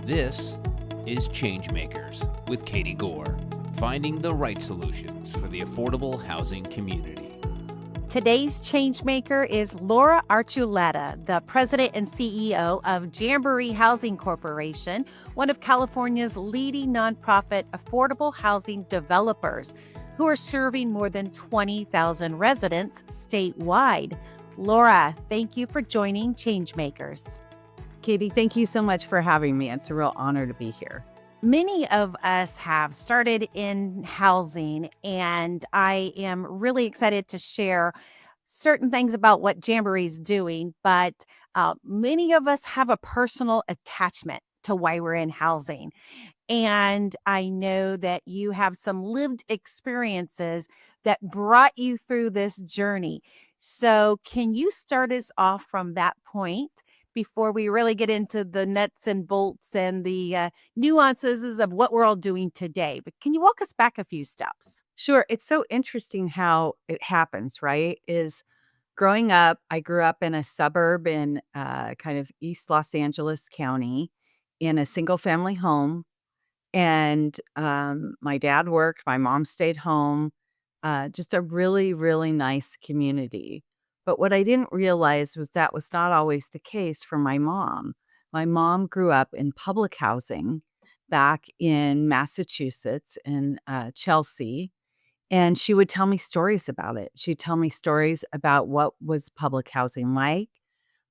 This is ChangeMakers with Katie Goar, finding the right solutions for the affordable housing community. Today's changemaker is Laura Archuleta, the president and CEO of Jamboree Housing Corporation, one of California's leading nonprofit affordable housing developers, who are serving more than 20,000 residents statewide. Laura, thank you for joining Changemakers. Katie, thank you so much for having me. It's a real honor to be here. Many of us have started in housing, and I am really excited to share certain things about what Jamboree is doing. But many of us have a personal attachment to why we're in housing. And I know that you have some lived experiences that brought you through this journey. So, can you start us off from that point before we really get into the nuts and bolts and the nuances of what we're all doing today? But can you walk us back a few steps? Sure. It's so interesting how it happens, right? Is growing up, I grew up in a suburb in kind of East Los Angeles County in a single family home. And my dad worked, my mom stayed home, just a really, really nice community. But what I didn't realize was that was not always the case for my mom. My mom grew up in public housing back in Massachusetts in Chelsea. And she would tell me stories about it. She'd tell me stories about what was public housing like,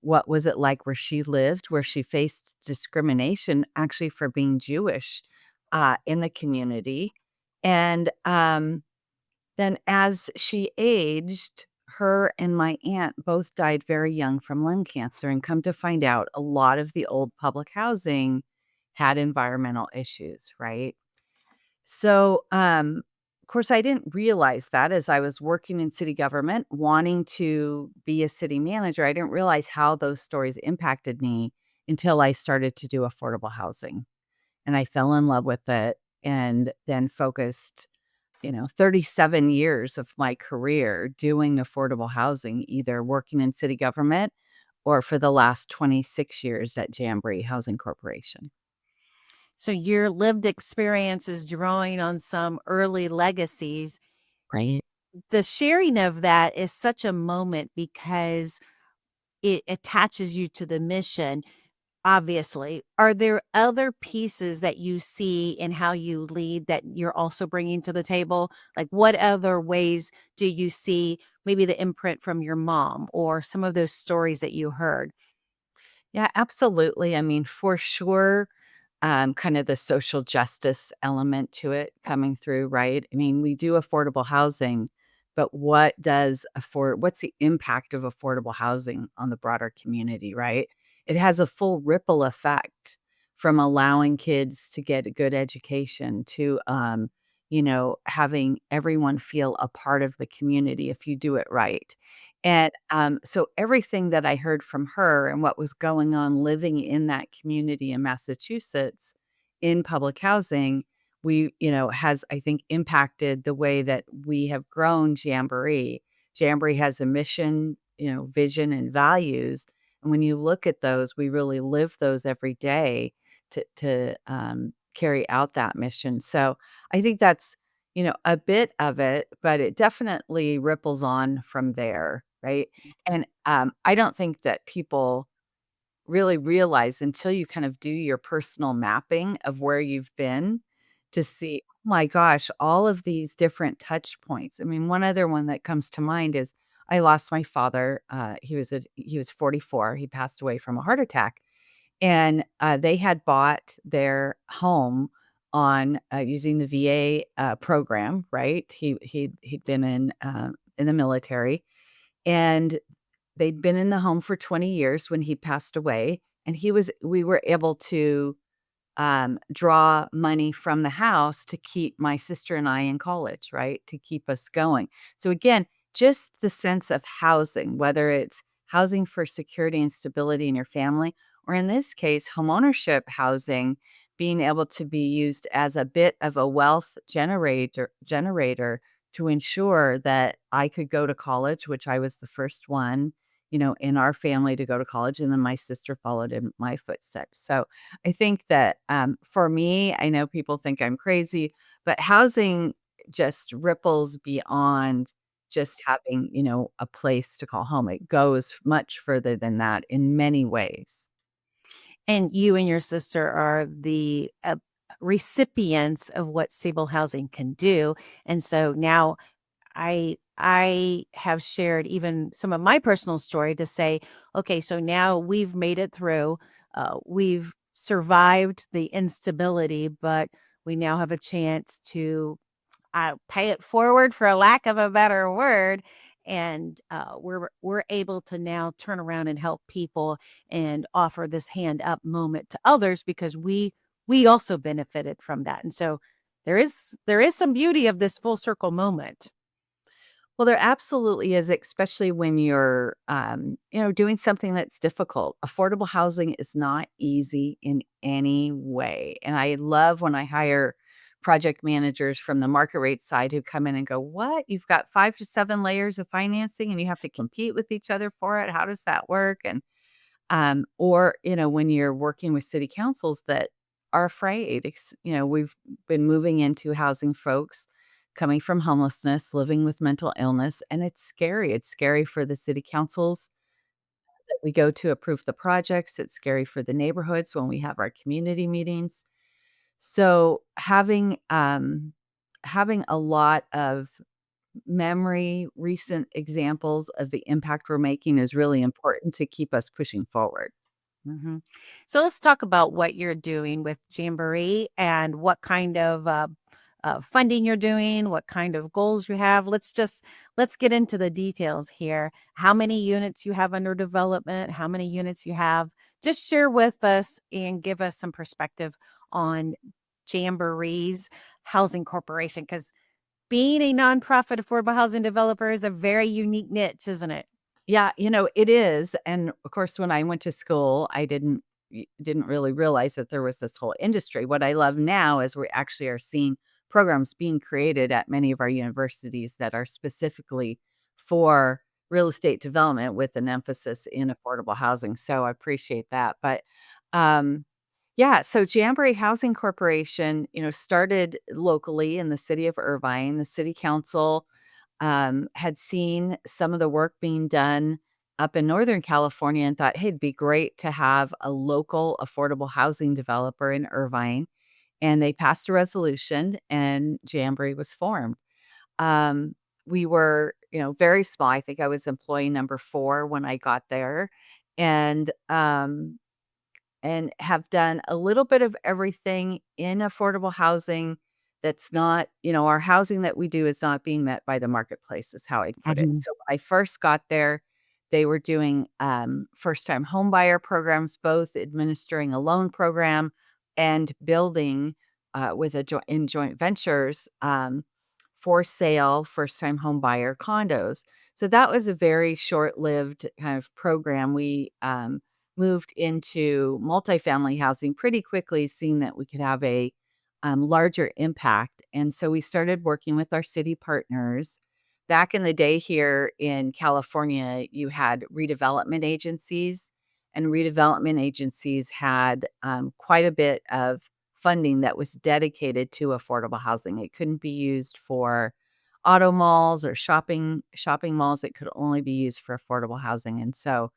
what was it like where she lived, where she faced discrimination actually for being Jewish in the community. And then as she aged, her and my aunt both died very young from lung cancer. And come to find out, a lot of the old public housing had environmental issues, right? So, of course, I didn't realize that as I was working in city government, wanting to be a city manager. I didn't realize how those stories impacted me until I started to do affordable housing. And I fell in love with it and then focused, 37 years of my career doing affordable housing, either working in city government or for the last 26 years at Jamboree Housing Corporation. So, your lived experience is drawing on some early legacies. Right. The sharing of that is such a moment because it attaches you to the mission. Obviously, are there other pieces that you see in how you lead that you're also bringing to the table? Like, what other ways do you see maybe the imprint from your mom or some of those stories that you heard? Yeah, absolutely. I mean, for sure, kind of the social justice element to it coming through, right? I mean, we do affordable housing, but what's the impact of affordable housing on the broader community, right? It has a full ripple effect from allowing kids to get a good education to, having everyone feel a part of the community if you do it right. And, so everything that I heard from her and what was going on living in that community in Massachusetts in public housing, has, I think, impacted the way that we have grown Jamboree. Jamboree has a mission, vision and values. And when you look at those, we really live those every day to carry out that mission. So I think that's, a bit of it, but it definitely ripples on from there, right? And, I don't think that people really realize until you kind of do your personal mapping of where you've been to see, oh my gosh, all of these different touch points. I mean, one other one that comes to mind is I lost my father. He was 44. He passed away from a heart attack. And, they had bought their home on, using the VA, program, right? He'd been in the military, and they'd been in the home for 20 years when he passed away, and we were able to, draw money from the house to keep my sister and I in college, right? To keep us going. So again, just the sense of housing, whether it's housing for security and stability in your family, or in this case, homeownership housing being able to be used as a bit of a wealth generator to ensure that I could go to college, which I was the first one in our family to go to college, and then my sister followed in my footsteps. So I think that for me, I know people think I'm crazy, but housing just ripples beyond just having, a place to call home. It goes much further than that in many ways. And you and your sister are the recipients of what stable housing can do. And so now I have shared even some of my personal story to say, okay, so now we've made it through. We've survived the instability, but we now have a chance to pay it forward, for a lack of a better word. And we're able to now turn around and help people and offer this hand up moment to others because we also benefited from that. And so there is some beauty of this full circle moment. Well, there absolutely is, especially when you're, doing something that's difficult. Affordable housing is not easy in any way. And I love when I hire project managers from the market rate side who come in and go, "What? You've got 5 to 7 layers of financing and you have to compete with each other for it. How does that work?" And or, when you're working with city councils that are afraid, we've been moving into housing folks coming from homelessness, living with mental illness, and it's scary. It's scary for the city councils that we go to approve the projects. It's scary for the neighborhoods when we have our community meetings. So having a lot of recent examples of the impact we're making is really important to keep us pushing forward. Mhm. So let's talk about what you're doing with Jamboree and what kind of funding you're doing, what kind of goals you have. Let's get into the details here. How many units you have under development? How many units you have? Just share with us and give us some perspective on Jamboree's Housing Corporation, because being a nonprofit affordable housing developer is a very unique niche, isn't it? Yeah, it is, and, of course, when I went to school, I didn't really realize that there was this whole industry. What I love now is we actually are seeing programs being created at many of our universities that are specifically for real estate development with an emphasis in affordable housing, so I appreciate that, but, um, yeah, so Jamboree Housing Corporation, started locally in the city of Irvine. The city council had seen some of the work being done up in Northern California and thought, hey, it'd be great to have a local affordable housing developer in Irvine. And they passed a resolution and Jamboree was formed. Um, we were, very small. I think I was employee number 4 when I got there. And have done a little bit of everything in affordable housing that's not, our housing that we do is not being met by the marketplace, is how I'd put it. Mhm. So when I first got there, they were doing first time home buyer programs, both administering a loan program and building with in joint ventures for sale first time home buyer condos. So that was a very short lived kind of program. We moved into multifamily housing pretty quickly, seeing that we could have a larger impact. And so we started working with our city partners. Back in the day here in California, you had redevelopment agencies, and redevelopment agencies had quite a bit of funding that was dedicated to affordable housing. It couldn't be used for auto malls or shopping malls. It could only be used for affordable housing. And so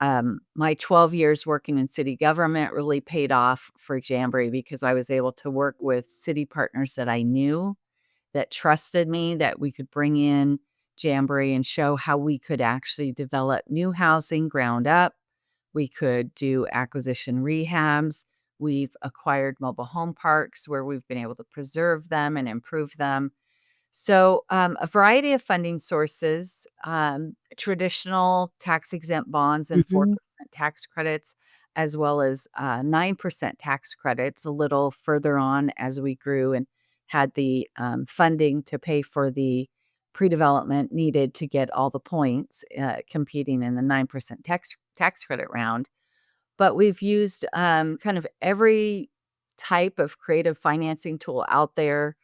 my 12 years working in city government really paid off for Jamboree because I was able to work with city partners that I knew, that trusted me, that we could bring in Jamboree and show how we could actually develop new housing ground up. We could do acquisition rehabs. We've acquired mobile home parks where we've been able to preserve them and improve them. So, a variety of funding sources, traditional tax exempt bonds and Mhm. 4% tax credits, as well as 9% tax credits a little further on as we grew and had the funding to pay for the pre development needed to get all the points competing in the 9% tax credit round. But we've used, kind of every type of creative financing tool out there.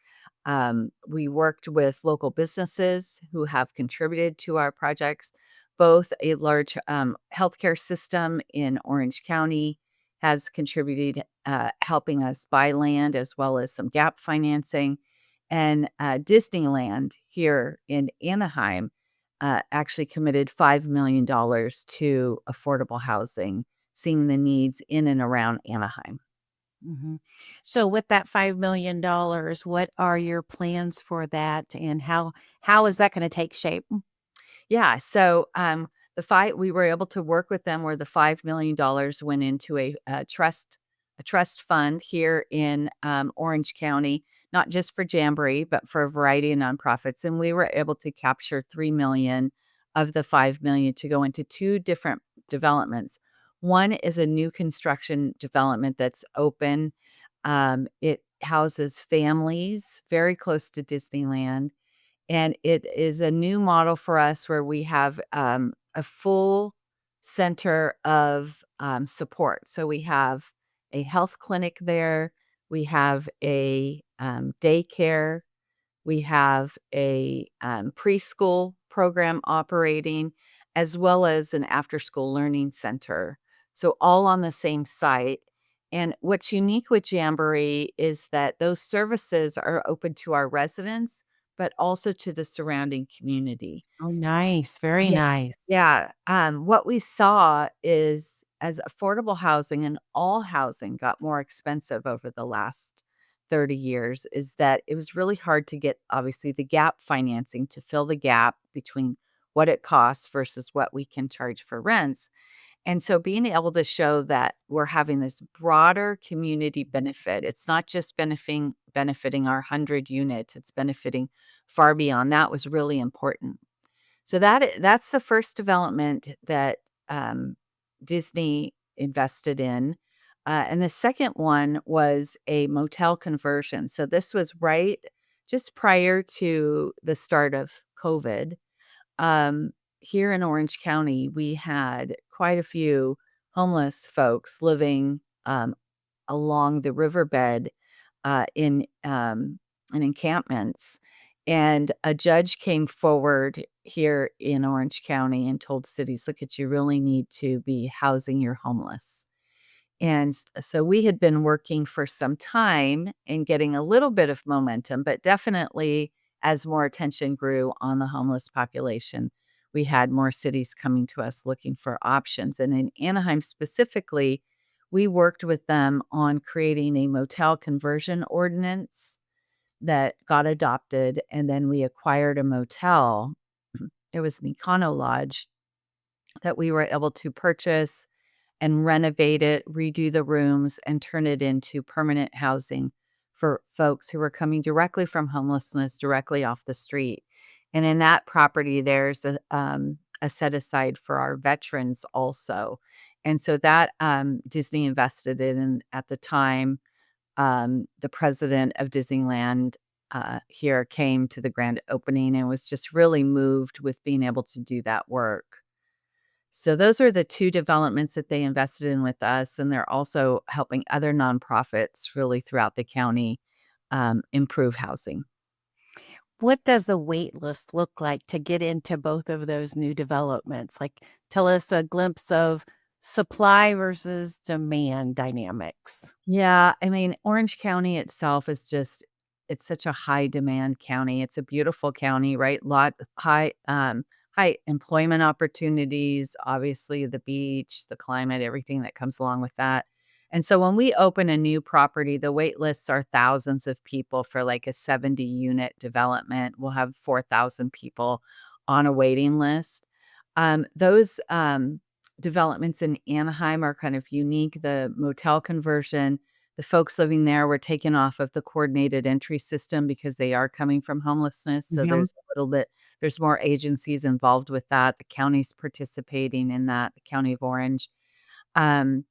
We worked with local businesses who have contributed to our projects. both a large healthcare system in Orange County has contributed, helping us buy land as well as some gap financing. And Disneyland here in Anaheim actually committed $5 million to affordable housing, seeing the needs in and around Anaheim. Mhm. So with that $5 million, what are your plans for that, and how is that gonna take shape? Yeah, so, the five we were able to work with them where the $5 million went into a trust fund here in, Orange County, not just for Jamboree, but for a variety of nonprofits, and we were able to capture 3 million of the 5 million to go into 2 different developments. One is a new construction development that's open. It houses families very close to Disneyland, and it is a new model for us where we have, a full center of, support. So we have a health clinic there, we have a, daycare, we have a, preschool program operating, as well as an after-school learning center. So all on the same site. And what's unique with Jamboree is that those services are open to our residents, but also to the surrounding community. Oh, nice, very Yeah. nice. Yeah, what we saw is as affordable housing and all housing got more expensive over the last 30 years, is that it was really hard to get, obviously, the gap financing to fill the gap between what it costs versus what we can charge for rents. And so being able to show that we're having this broader community benefit, it's not just benefiting our 100 units, it's benefiting far beyond that was really important. So that's the first development that, Disney invested in, and the second one was a motel conversion. So this was right just prior to the start of COVID. Um, Here in Orange County, we had quite a few homeless folks living, along the riverbed, in encampments, and a judge came forward here in Orange County and told cities, "Look at you really need to be housing your homeless." And so we had been working for some time and getting a little bit of momentum, but definitely as more attention grew on the homeless population, we had more cities coming to us looking for options. And in Anaheim specifically, we worked with them on creating a motel conversion ordinance that got adopted. And then we acquired a motel. It was an Econo Lodge that we were able to purchase and renovate it, redo the rooms, and turn it into permanent housing for folks who were coming directly from homelessness, directly off the street. And in that property, there's a set aside for our veterans also. And so that Disney invested in, and at the time, the president of Disneyland here came to the grand opening and was just really moved with being able to do that work. So those are the 2 developments that they invested in with us, and they're also helping other nonprofits really throughout the county, improve housing. What does the wait list look like to get into both of those new developments? Like, tell us a glimpse of supply versus demand dynamics. Yeah, I mean, Orange County itself is just it's such a high demand county. It's a beautiful county, right? High employment opportunities, obviously the beach, the climate, everything that comes along with that. And so when we open a new property, the wait lists are thousands of people for like a 70 unit development. We'll have 4,000 people on a waiting list. Those developments in Anaheim are kind of unique. The motel conversion, the folks living there were taken off of the coordinated entry system because they are coming from homelessness. So Mhm. there's more agencies involved with that. The county's participating in that, the County of Orange. Um,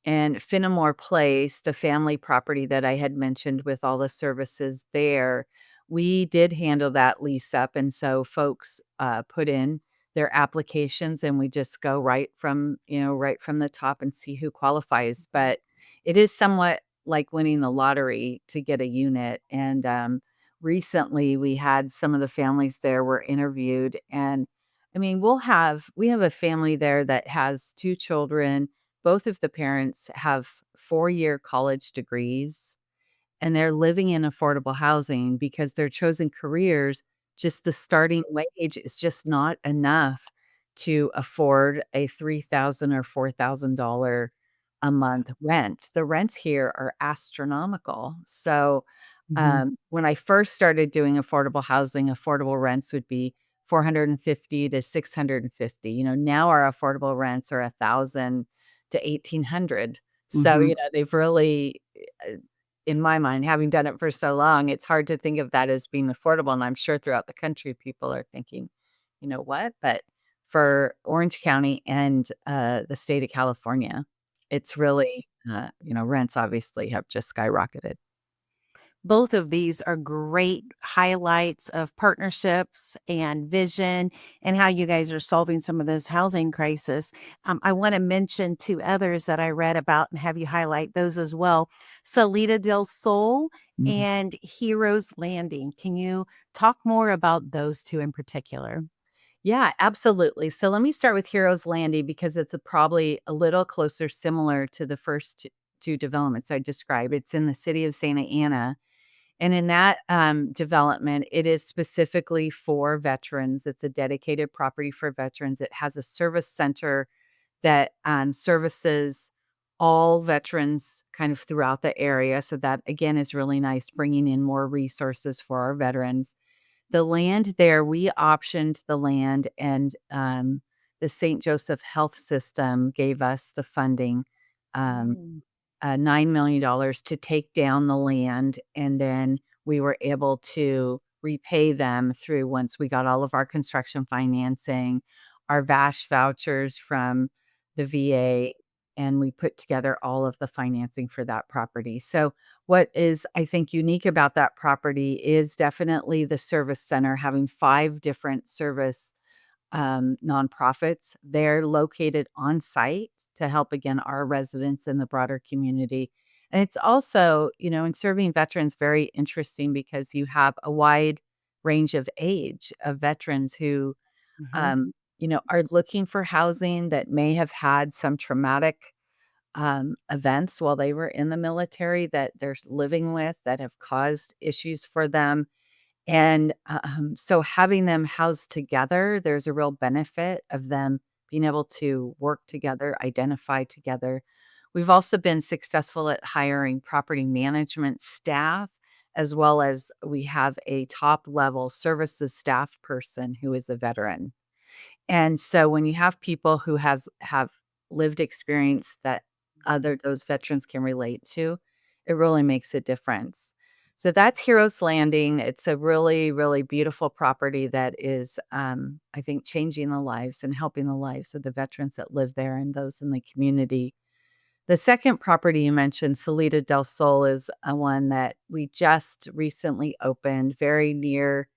and Finnemore Place, the family property that I had mentioned with all the services there, we did handle that lease up, and so folks, put in their applications, and we just go right from the top and see who qualifies, but it is somewhat like winning the lottery to get a unit, and, recently, we had some of the families there were interviewed, and I mean, we have a family there that has 2 children. Both of the parents have 4-year college degrees, and they're living in affordable housing because their chosen careers, just the starting wage is just not enough to afford a $3,000 or $4,000 a month rent. The rents here are astronomical. So, Mhm. when I first started doing affordable housing, affordable rents would be 450 to 650. Now our affordable rents are 1,000 to 1,800. So, Mhm. they've really, uh, in my mind, having done it for so long, it's hard to think of that as being affordable, and I'm sure throughout the country, people are thinking, "You know what?" But for Orange County and, the state of California, it's really, rents obviously have just skyrocketed. Both of these are great highlights of partnerships and vision and how you guys are solving some of this housing crisis. I want to mention 2 others that I read about and have you highlight those as well. Salida del Sol Mhm. and Heroes Landing. Can you talk more about those 2 in particular? Yeah, absolutely. So let me start with Heroes Landing because it's probably a little closer similar to the first 2 developments I described. It's in the city of Santa Ana. And in that, development, it is specifically for veterans. It's a dedicated property for veterans. It has a service center that, services all veterans kind of throughout the area. So that, again, is really nice, bringing in more resources for our veterans. The land there, we optioned the land, and, the St. Joseph Health System gave us the funding, um, Mm. $9 million to take down the land, and then we were able to repay them through once we got all of our construction financing, our VASH vouchers from the VA, and we put together all of the financing for that property. So, what is, I think, unique about that property is definitely the service center having 5 different service nonprofits. They're located on site to help, again, our residents and the broader community. And it's also, in serving veterans, very interesting because you have a wide range of age of veterans who, Mhm. are looking for housing that may have had some traumatic events while they were in the military that they're living with that have caused issues for them, and, so having them housed together, there's a real benefit of them being able to work together, identify together. We've also been successful at hiring property management staff, as well as we have a top level services staff person who is a veteran. And so when you have people who have lived experience that other those veterans can relate to, it really makes a difference. So that's Heroes Landing. It's a really, really beautiful property that is, I think, changing the lives and helping the lives of the veterans that live there and those in the community. The second property you mentioned, Salida del Sol, is a one that we just recently opened, very near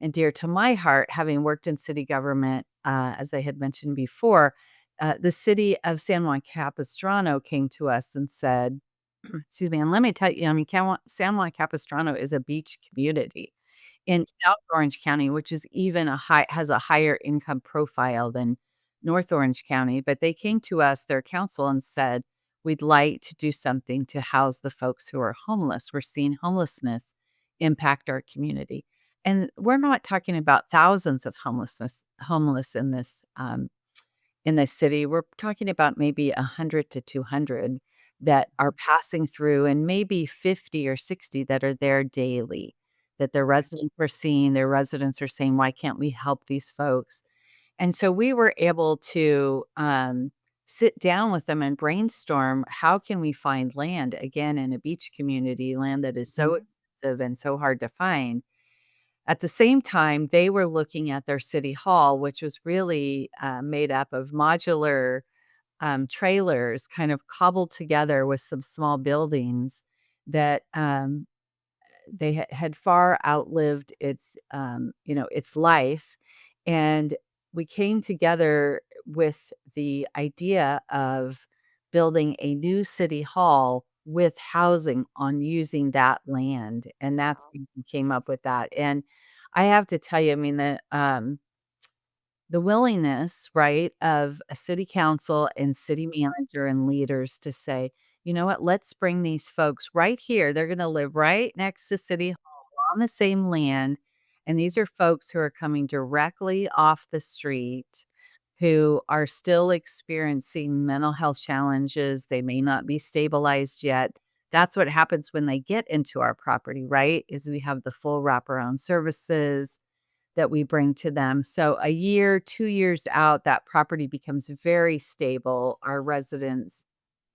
and dear to my heart, having worked in city government, as I had mentioned before. The city of San Juan Capistrano came to us and said, excuse me, and let me tell you, I mean, San Juan Capistrano is a beach community in South Orange County, which is even has a higher income profile than North Orange County. But they came to us, their council, and said, "We'd like to do something to house the folks who are homeless. We're seeing homelessness impact our community." And we're not talking about thousands of homeless in this city. We're talking about maybe 100 to 200 that are passing through, and maybe 50 or 60 that are there daily, that their residents are saying, "Why can't we help these folks?" And so we were able to, sit down with them and brainstorm, how can we find land, again, in a beach community, land that is so Mhm. expensive and so hard to find. At the same time, they were looking at their city hall, which was really, made up of modular, trailers kind of cobbled together with some small buildings that, they had far outlived its life, and we came together with the idea of building a new city hall with housing on using that land, and that's we came up with that, and I have to tell you, I mean, the willingness, right, of a city council and city manager and leaders to say, you know what, let's bring these folks right here. They're going to live right next to City Hall on the same land. And these are folks who are coming directly off the street, who are still experiencing mental health challenges. They may not be stabilized yet. That's what happens when they get into our property, right? Is we have the full wraparound services that we bring to them. So a year, 2 years out, that property becomes very stable. Our residents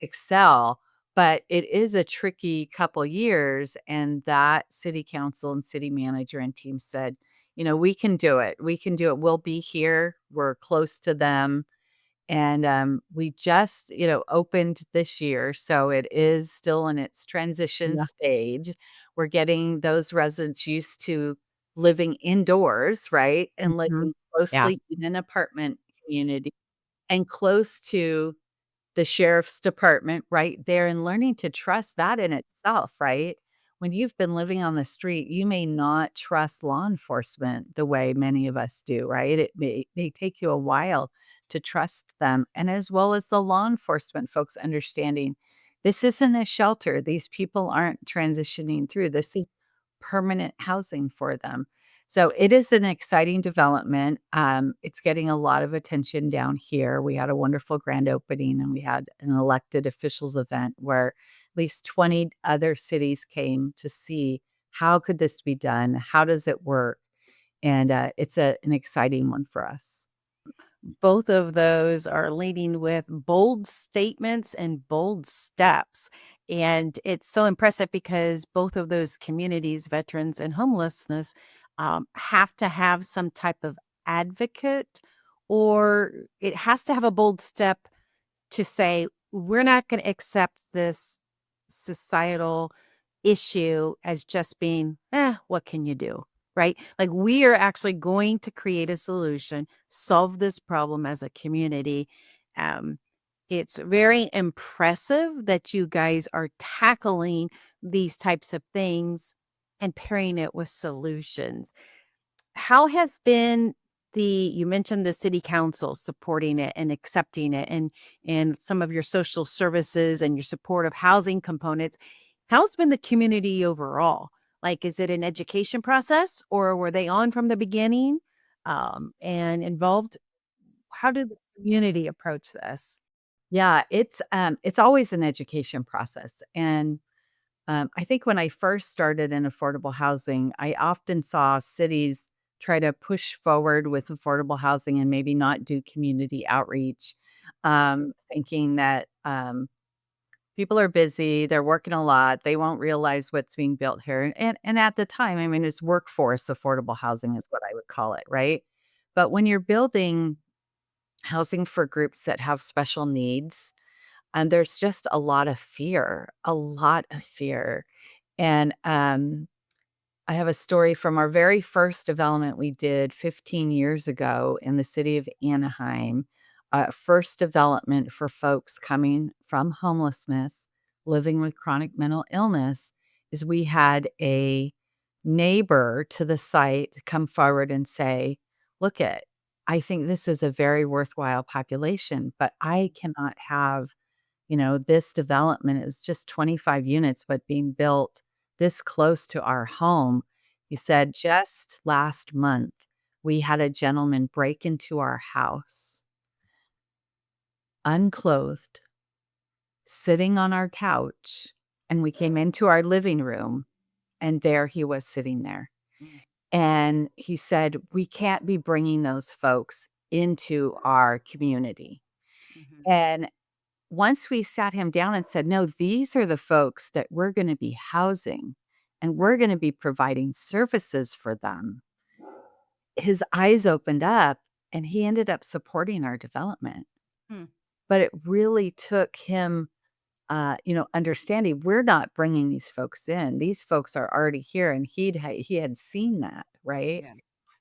excel, but it is a tricky couple years, and that city council and city manager and team said, "You know, we can do it. We can do it. We'll be here. We're close to them." And, we just, opened this year, so it is still in its transition stage. We're getting those residents used to living indoors, right? And Mhm. living Yeah. closely in an apartment community and close to the sheriff's department right there and learning to trust that in itself, right? When you've been living on the street, you may not trust law enforcement the way many of us do, right? It may take you a while to trust them. And as well as the law enforcement folks understanding this isn't a shelter. These people aren't transitioning through. This is permanent housing for them. So it is an exciting development. It's getting a lot of attention down here. We had a wonderful grand opening and we had an elected officials event where at least 20 other cities came to see how could this be done? How does it work? And it's an exciting one for us. Both of those are leading with bold statements and bold steps. And it's so impressive because both of those communities, veterans and homelessness, have to have some type of advocate, or it has to have a bold step to say, we're not going to accept this societal issue as just being, what can you do? Right? Like, we are actually going to create a solution, solve this problem as a community. Um, it's very impressive that you guys are tackling these types of things and pairing it with solutions. How has been you mentioned the city council supporting it and accepting it, and some of your social services and your supportive housing components. How's been the community overall? Like, is it an education process, or were they on from the beginning, and involved? How did the community approach this? Yeah, it's always an education process. And I think when I first started in affordable housing, I often saw cities try to push forward with affordable housing and maybe not do community outreach, thinking that people are busy, they're working a lot, they won't realize what's being built here. And at the time, I mean, it's workforce affordable housing is what I would call it, right? But when you're building housing for groups that have special needs, and there's just a lot of fear, a lot of fear. And, I have a story from our very first development we did 15 years ago in the city of Anaheim. First development for folks coming from homelessness, living with chronic mental illness, is we had a neighbor to the site come forward and say, "Look at, I think this is a very worthwhile population, but I cannot have, this development is just 25 units, but being built this close to our home." He said, "Just last month, we had a gentleman break into our house, unclothed, sitting on our couch, and we came into our living room, and there he was sitting there." Mm. And he said, "We can't be bringing those folks into our community." Mhm. And once we sat him down and said, "No, these are the folks that we're gonna be housing, and we're gonna be providing services for them," his eyes opened up, and he ended up supporting our development. Hmm. But it really took him, understanding we're not bringing these folks in. These folks are already here, and he had seen that, right? Yeah.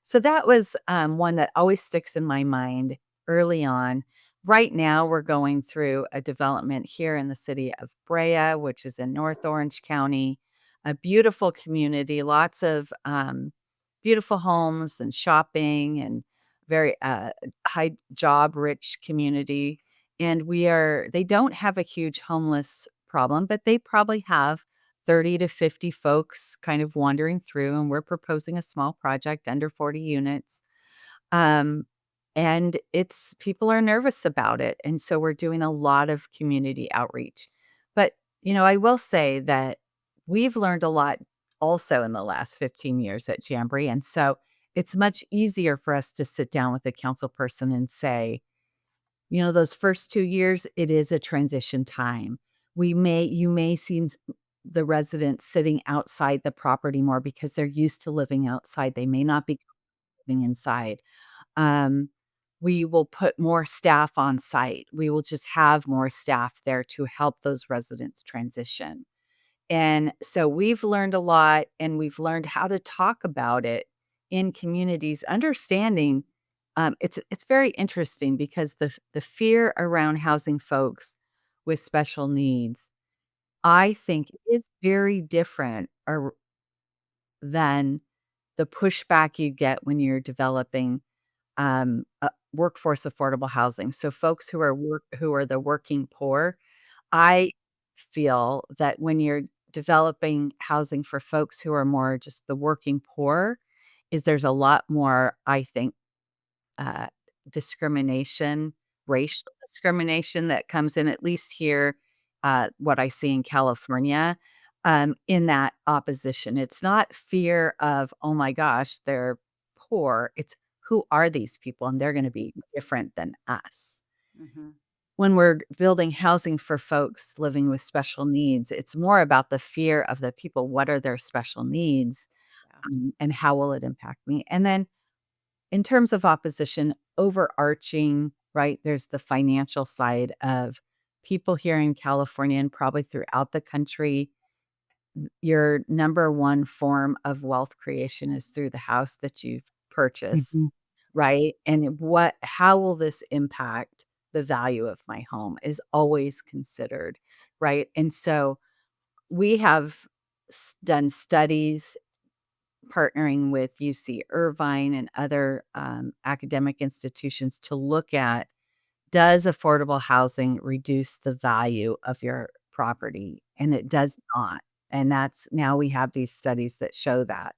So that was, one that always sticks in my mind early on. Right now, we're going through a development here in the city of Brea, which is in North Orange County, a beautiful community, lots of beautiful homes and shopping and very high job rich community. And they don't have a huge homeless problem, but they probably have 30 to 50 folks kind of wandering through. And we're proposing a small project under 40 units. Um, and it's people are nervous about it. And so we're doing a lot of community outreach. But, I will say that we've learned a lot also in the last 15 years at Jamboree. And so it's much easier for us to sit down with the council person and say, those first 2 years, it is a transition time. You may see the residents sitting outside the property more because they're used to living outside. They may not be living inside. Um, we will put more staff on site. We will just have more staff there to help those residents transition. And so we've learned a lot and we've learned how to talk about it in communities, understanding it's very interesting because the fear around housing folks with special needs, I think is very different than the pushback you get when you're developing workforce affordable housing. So folks who are the working poor, I feel that when you're developing housing for folks who are more just the working poor, there's a lot more, I think, uh, discrimination, racial discrimination that comes in, at least here, what I see in California, in that opposition. It's not fear of, oh my gosh, they're poor. It's who are these people? And they're going to be different than us. Mhm. When we're building housing for folks living with special needs, it's more about the fear of the people. What are their special needs? Yeah. And how will it impact me? And then in terms of opposition, overarching, right, there's the financial side of people here in California and probably throughout the country. Your number one form of wealth creation is through the house that you've purchased, Mhm. right? And how will this impact the value of my home is always considered, right? And so we have done studies partnering with UC Irvine and other academic institutions to look at, does affordable housing reduce the value of your property? And it does not. And that's now we have these studies that show that.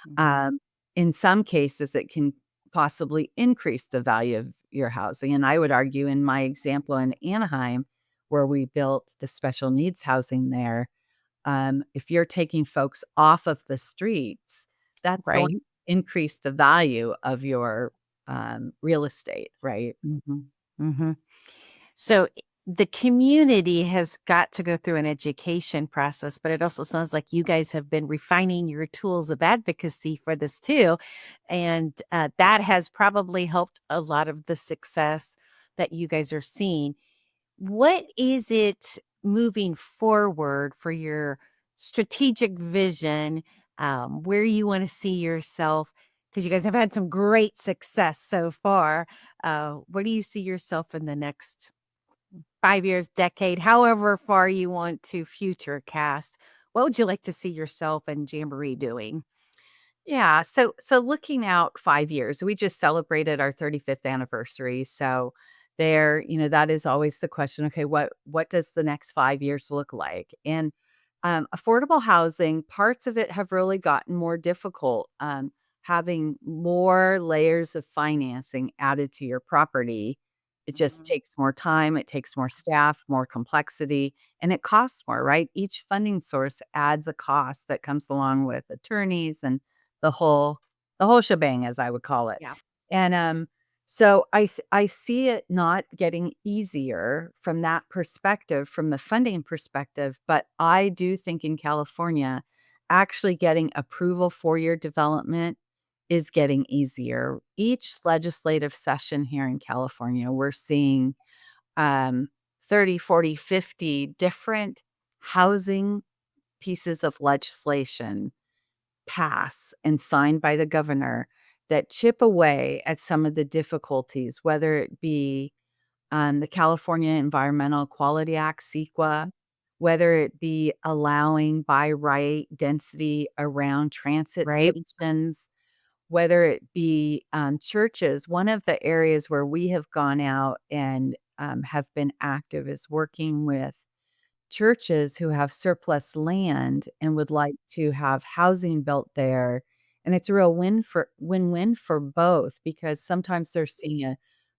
Mhm. Um, in some cases, it can possibly increase the value of your housing. And I would argue in my example in Anaheim, where we built the special needs housing there, if you're taking folks off of the streets, that's going Right. to increase the value of your real estate, right? Mhm. Mhm. So the community has got to go through an education process, but it also sounds like you guys have been refining your tools of advocacy for this too. And that has probably helped a lot of the success that you guys are seeing. What is it moving forward for your strategic vision, where you want to see yourself? Because you guys have had some great success so far. Where do you see yourself in the next 5 years, decade, however far you want to future cast? What would you like to see yourself and Jamboree doing? Yeah, so looking out 5 years, we just celebrated our 35th anniversary, so that is always the question, okay, what does the next 5 years look like? And, affordable housing, parts of it have really gotten more difficult, having more layers of financing added to your property. It just Mhm. takes more time, it takes more staff, more complexity, and it costs more, right? Each funding source adds a cost that comes along with attorneys and the whole the whole shebang, as I would call it. Yeah. And, so I see it not getting easier from that perspective, from the funding perspective, but I do think in California, actually getting approval for your development is getting easier. Each legislative session here in California, we're seeing, um, 30, 40, 50 different housing pieces of legislation pass and signed by the governor that chip away at some of the difficulties, whether it be the California Environmental Quality Act, CEQA, whether it be allowing by right density around transit Right. stations, whether it be churches. One of the areas where we have gone out and have been active is working with churches who have surplus land and would like to have housing built there. And it's a real win-win for both, because sometimes they're seeing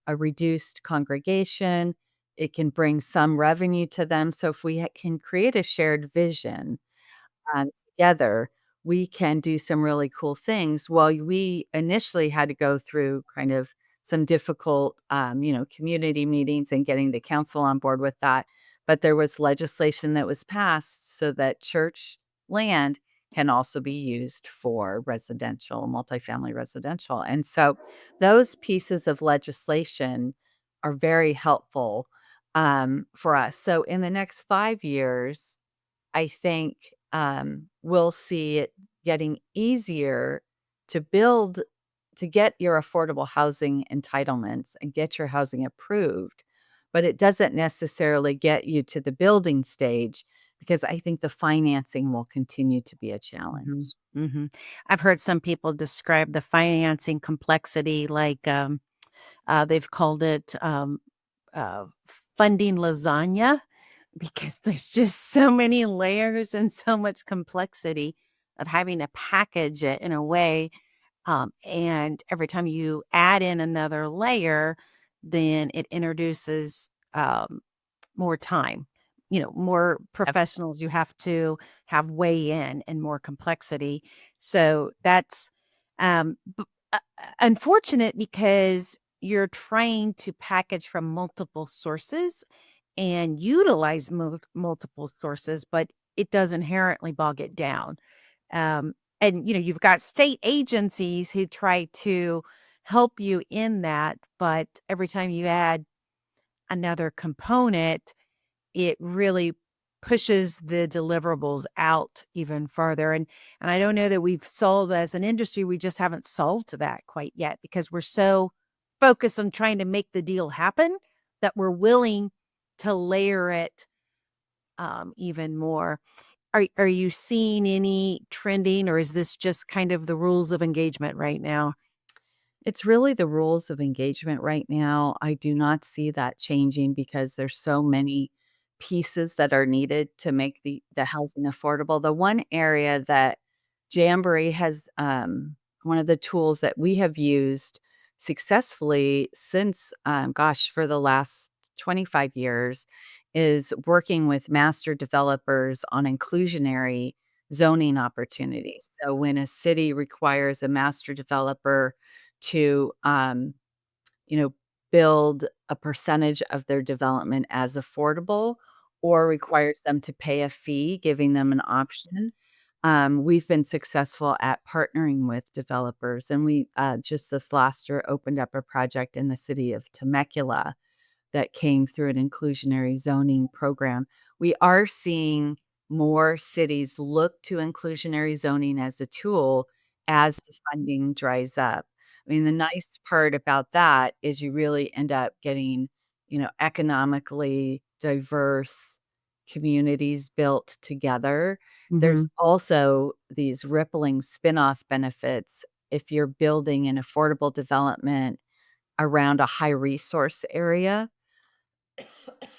a reduced congregation. It can bring some revenue to them. So if we can create a shared vision together, we can do some really cool things. Well, we initially had to go through kind of some difficult, community meetings and getting the council on board with that. But there was legislation that was passed so that church land can also be used for residential, multifamily residential. And so those pieces of legislation are very helpful for us. So in the next 5 years, I think, we'll see it getting easier to build to get your affordable housing entitlements and get your housing approved, but it doesn't necessarily get you to the building stage, because I think the financing will continue to be a challenge. Mhm, mhm. I've heard some people describe the financing complexity like, they've called it, funding lasagna because there's just so many layers and so much complexity of having to package it in a way, and every time you add in another layer, then it introduces, more time, more Abs professionals you have to have weigh in and more complexity. So that's unfortunate because you're trying to package from multiple sources and utilize multiple sources, but it does inherently bog it down. And you've got state agencies who try to help you in that, but every time you add another component, it really pushes the deliverables out even further, and I don't know that we've solved as an industry, we just haven't solved that quite yet because we're so focused on trying to make the deal happen that we're willing to layer it, even more. Are you seeing any trending, or is this just kind of the rules of engagement right now? It's really the rules of engagement right now. I do not see that changing because there's so many pieces that are needed to make the housing affordable. The one area that Jamboree has, one of the tools that we have used successfully since, gosh, for the last 25 years, is working with master developers on inclusionary zoning opportunities. So when a city requires a master developer to, you know, build a percentage of their development as affordable, or requires them to pay a fee, giving them an option. We've been successful at partnering with developers, and we just this last year opened up a project in the city of Temecula that came through an inclusionary zoning program. We are seeing more cities look to inclusionary zoning as a tool as the funding dries up. I mean, the nice part about that is you really end up getting, economically diverse communities built together. There's Mhm, also these rippling spin-off benefits if you're building an affordable development around a high resource area,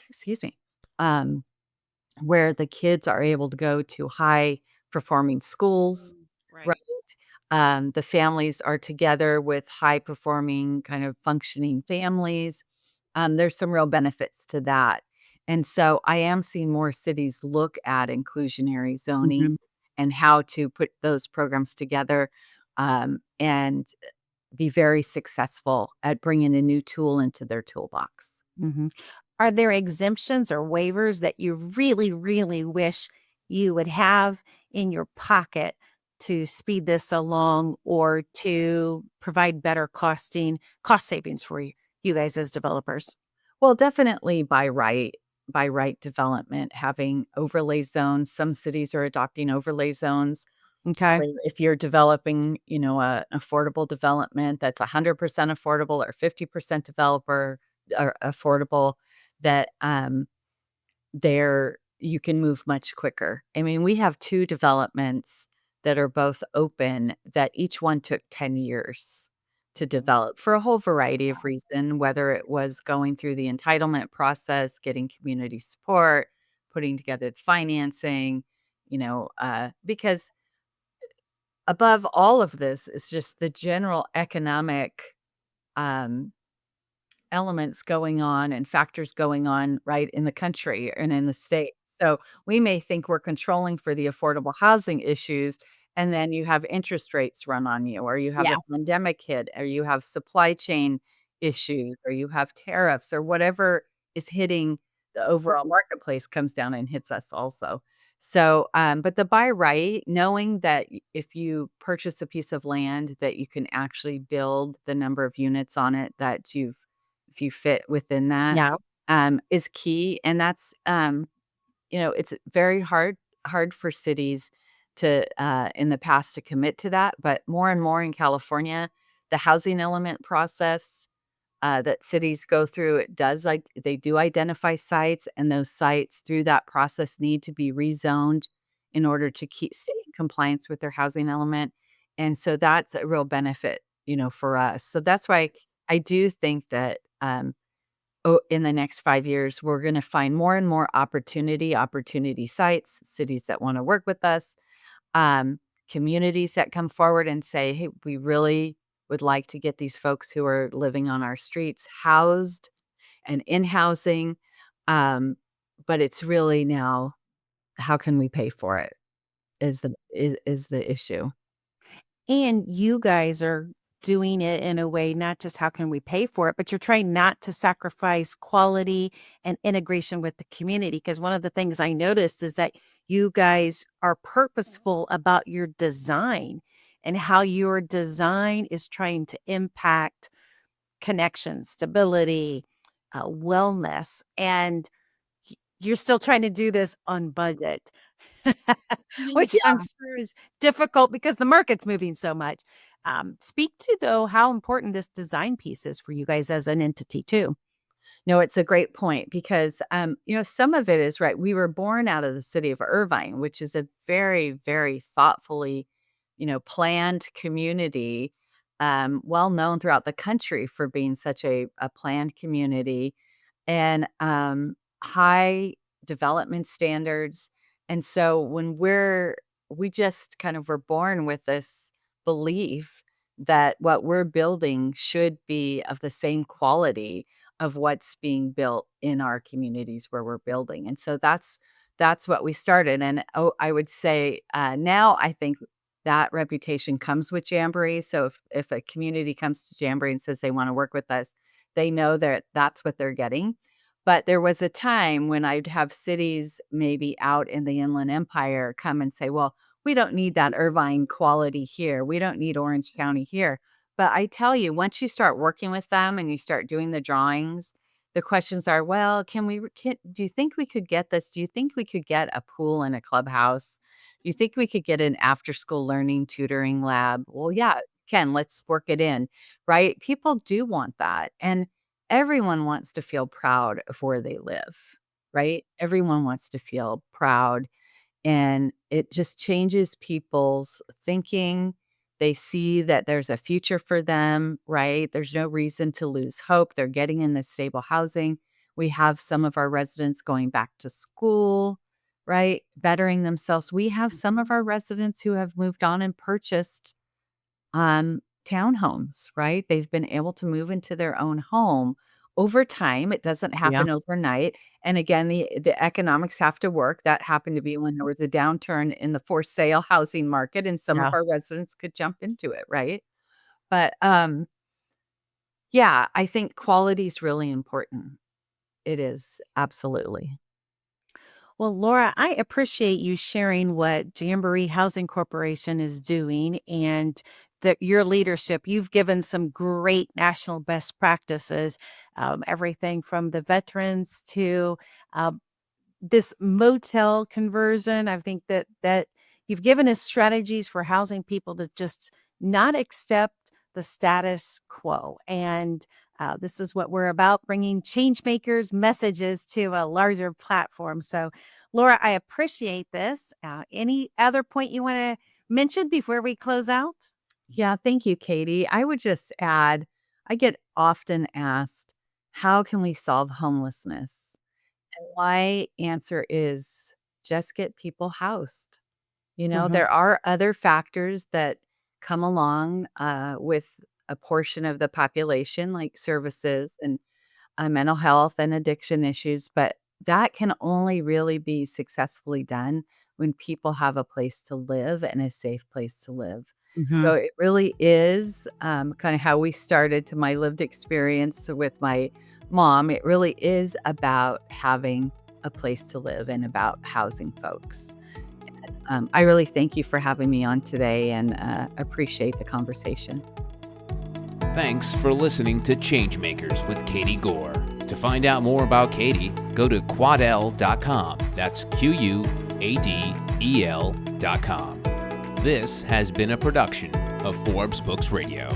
excuse me, um, where the kids are able to go to high performing schools, right? right. The families are together with high performing, kind of functioning families. There's some real benefits to that. And so I am seeing more cities look at inclusionary zoning Mhm, and how to put those programs together, and be very successful at bringing a new tool into their toolbox. mhm. Are there exemptions or waivers that you really, really wish you would have in your pocket to speed this along or to provide better cost savings for you guys as developers? Well, definitely by right development, having overlay zones. Some cities are adopting overlay zones Okay. where if you're developing, an affordable development that's 100% affordable or 50% developer or affordable, that there you can move much quicker. I mean, we have 2 developments that are both open that each one took 10 years to develop for a whole variety of reasons, whether it was going through the entitlement process, getting community support, putting together the financing, because above all of this is just the general economic um, elements going on and factors going on right in the country and in the state. So we may think we're controlling for the affordable housing issues, and then you have interest rates run on you, or you have Yeah. a pandemic hit, or you have supply chain issues, or you have tariffs, or whatever is hitting the overall marketplace comes down and hits us also. So, but the buy right, knowing that if you purchase a piece of land, that you can actually build the number of units on it that if you fit within that, Yeah. is key, and that's, it's very hard for cities to, in the past to commit to that, but more and more in California, the housing element process, that cities go through, it does like they do identify sites, and those sites through that process need to be rezoned in order to stay in compliance with their housing element, and so that's a real benefit, for us. So that's why I do think that, in the next 5 years, we're gonna find more and more opportunity sites, cities that wanna work with us, um, communities that come forward and say, "Hey, we really would like to get these folks who are living on our streets housed and in housing." Um, but it's really now, how can we pay for it is the issue. And you guys are doing it in a way, not just how can we pay for it, but you're trying not to sacrifice quality and integration with the community. Because one of the things I noticed is that you guys are purposeful about your design and how your design is trying to impact connection, stability, wellness. And you're still trying to do this on budget, which I'm Yeah. sure is difficult because the market's moving so much. Speak to, though, how important this design piece is for you guys as an entity too. No, it's a great point because, some of it is right. We were born out of the city of Irvine, which is a very, very thoughtfully, planned community, well known throughout the country for being such a planned community and high development standards. And so we just kind of were born with this belief that what we're building should be of the same quality of what's being built in our communities where we're building. And so that's what we started. And I would say now I think that reputation comes with Jamboree. So if a community comes to Jamboree and says they want to work with us, they know that that's what they're getting. But there was a time when I'd have cities maybe out in the Inland Empire come and say, well, we don't need that Irvine quality here. We don't need Orange County here. But I tell you, once you start working with them and you start doing the drawings, the questions are, well, do you think we could get this? Do you think we could get a pool and a clubhouse? Do you think we could get an after school learning tutoring lab? Well, yeah, Ken, let's work it in, right? People do want that. And everyone wants to feel proud of where they live, right? Everyone wants to feel proud, and it just changes people's thinking. They see that there's a future for them, right? There's no reason to lose hope. They're getting in this stable housing. We have some of our residents going back to school, right? Bettering themselves. We have some of our residents who have moved on and purchased townhomes, right? They've been able to move into their own home over time. It doesn't Yeah. happen overnight. And again, the economics have to work. That happened to be when there was a downturn in the for sale housing market, and some of Yeah. our residents could jump into it, right? But yeah, I think quality is really important. It is absolutely. Well, Laura, I appreciate you sharing what Jamboree Housing Corporation is doing and that your leadership. You've given some great national best practices, everything from the veterans to uh, this motel conversion. I think that you've given us strategies for housing people to just not accept the status quo. And this is what we're about, bringing change makers messages to a larger platform. So, Laura, I appreciate this. Any other point you want to mention before we close out? Yeah, thank you, Katie. I would just add, I get often asked, how can we solve homelessness? And my answer is just get people housed. Mhm. There are other factors that come along with a portion of the population, like services and mental health and addiction issues, but that can only really be successfully done when people have a place to live and a safe place to live. So Mhm. it really is kind of how we started to my lived experience with my mom. It really is about having a place to live and about housing folks. I really thank you for having me on today and appreciate the conversation. Thanks for listening to ChangeMakers with Katie Goar. To find out more about Katie, go to quadel.com. That's QUADEL.com. This has been a production of Forbes Books Radio.